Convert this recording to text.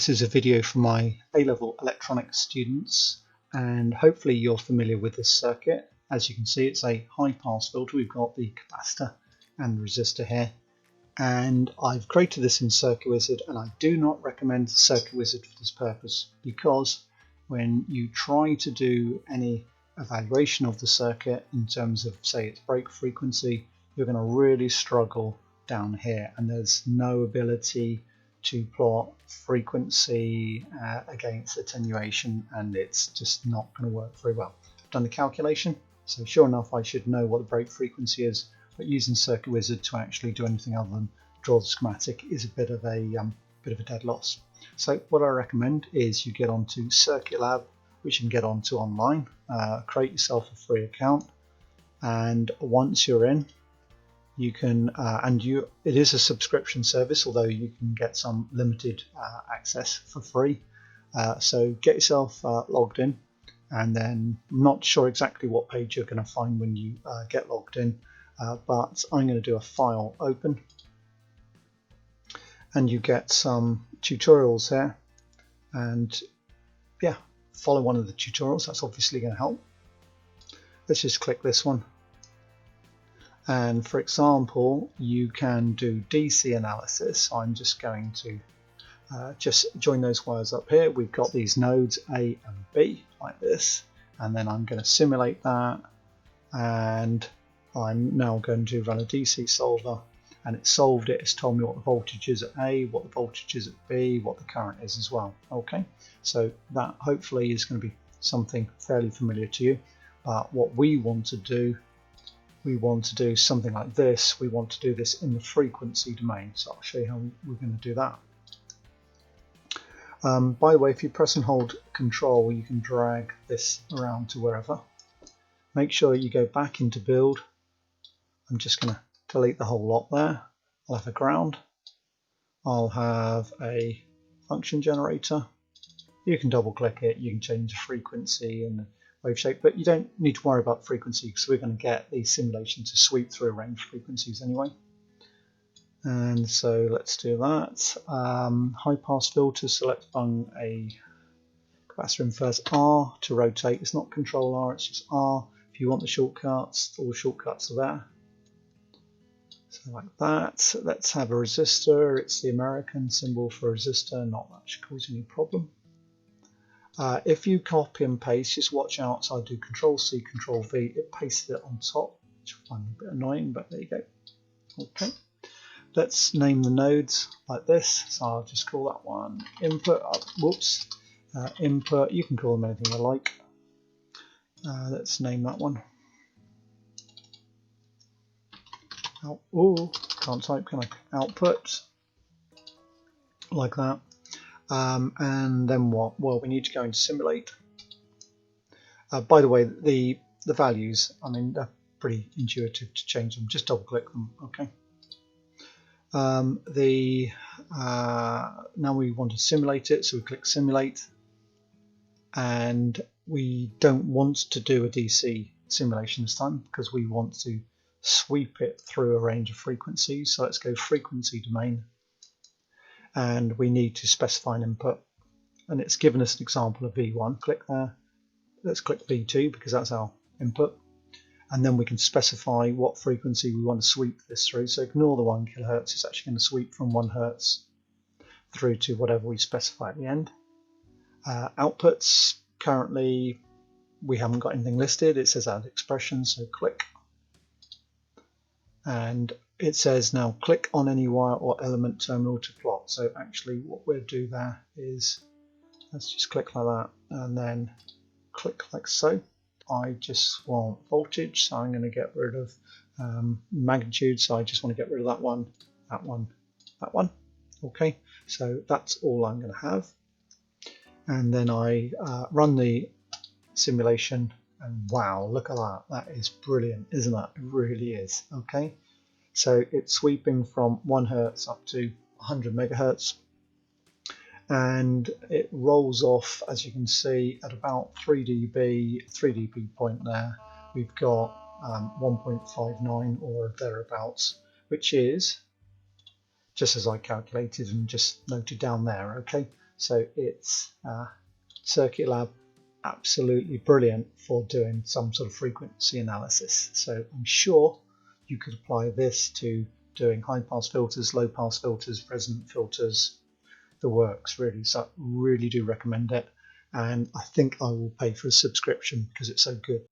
This is a video for my A-level electronics students, and hopefully you're familiar with this circuit. As you can see, it's a high-pass filter. We've got the capacitor and the resistor here, and I've created this in CircuitWizard, and I do not recommend CircuitWizard for this purpose, because when you try to do any evaluation of the circuit in terms of, say, its break frequency, you're going to really struggle down here, and there's no ability to plot frequency against attenuation, and it's just not going to work very well. I've done the calculation, so sure enough I should know what the break frequency is, but using CircuitWizard to actually do anything other than draw the schematic is a bit of a dead loss. So what I recommend is you get onto CircuitLab, which you can get onto online, create yourself a free account, and once you're in, you can it is a subscription service, although you can get some limited access for free. So get yourself logged in, and then I'm not sure exactly what page you're going to find when you get logged in, but I'm going to do a file open, and you get some tutorials here, and yeah, follow one of the tutorials. That's obviously going to help. Let's just click this one. And for example, you can do DC analysis. I'm just going to just join those wires up here. We've got these nodes A and B like this, and then I'm going to simulate that, and I'm now going to run a DC solver, and it solved it. It's told me what the voltage is at A, what the voltage is at B, what the current is as well. Okay, so that hopefully is going to be something fairly familiar to you. But what we want to do something like this. We want to do this in the frequency domain, so I'll show you how we're going to do that. By the way, if you press and hold Control, you can drag this around to wherever. Make sure you go back into build. I'm just going to delete the whole lot there. I'll have a ground. I'll have a function generator. You can double click it, you can change the frequency and wave shape, but you don't need to worry about frequency, because we're going to get the simulation to sweep through a range of frequencies anyway. And so let's do that. High pass filter, select on a capacitor in first, R to rotate. It's not Control R, it's just R. If you want the shortcuts, all the shortcuts are there. So like that. Let's have a resistor. It's the American symbol for resistor, not that should cause any problem. If you copy and paste, just watch out. So I do Control C, Control V, it pastes it on top, which I find a bit annoying, but there you go. Okay, let's name the nodes like this. So I'll just call that one input. Whoops, input. You can call them anything you like. Let's name that one. Oh, can't type, can I? Output, like that. And then what? Well, we need to go into simulate. By the way, the values, I mean, they're pretty intuitive to change them. Just double click them. Okay. Now we want to simulate it, so we click simulate, and we don't want to do a DC simulation this time because we want to sweep it through a range of frequencies. So let's go frequency domain. And we need to specify an input, and it's given us an example of V1. Click there. Let's click V2 because that's our input, and then we can specify what frequency we want to sweep this through. So ignore the 1 kHz. It's actually going to sweep from 1 Hz through to whatever we specify at the end. Outputs, currently we haven't got anything listed. It says add expression, so click, and it says now click on any wire or element terminal to plot. So actually what we'll do there is, let's just click like that, and then click like so. I just want voltage, so I'm going to get rid of magnitude, so I just want to get rid of that one, that one, that one. Okay, so that's all I'm going to have. And then I run the simulation, and wow, look at that. That is brilliant, isn't it? It really is. Okay. So it's sweeping from 1 Hz up to 100 megahertz, and it rolls off, as you can see, at about 3 dB point there. We've got 1.59 or thereabouts, which is just as I calculated and just noted down there. Okay, So it's CircuitLab, absolutely brilliant for doing some sort of frequency analysis. So I'm sure you could apply this to doing high pass filters, low pass filters, resonant filters, the works really. So I really do recommend it, and I think I will pay for a subscription because it's so good.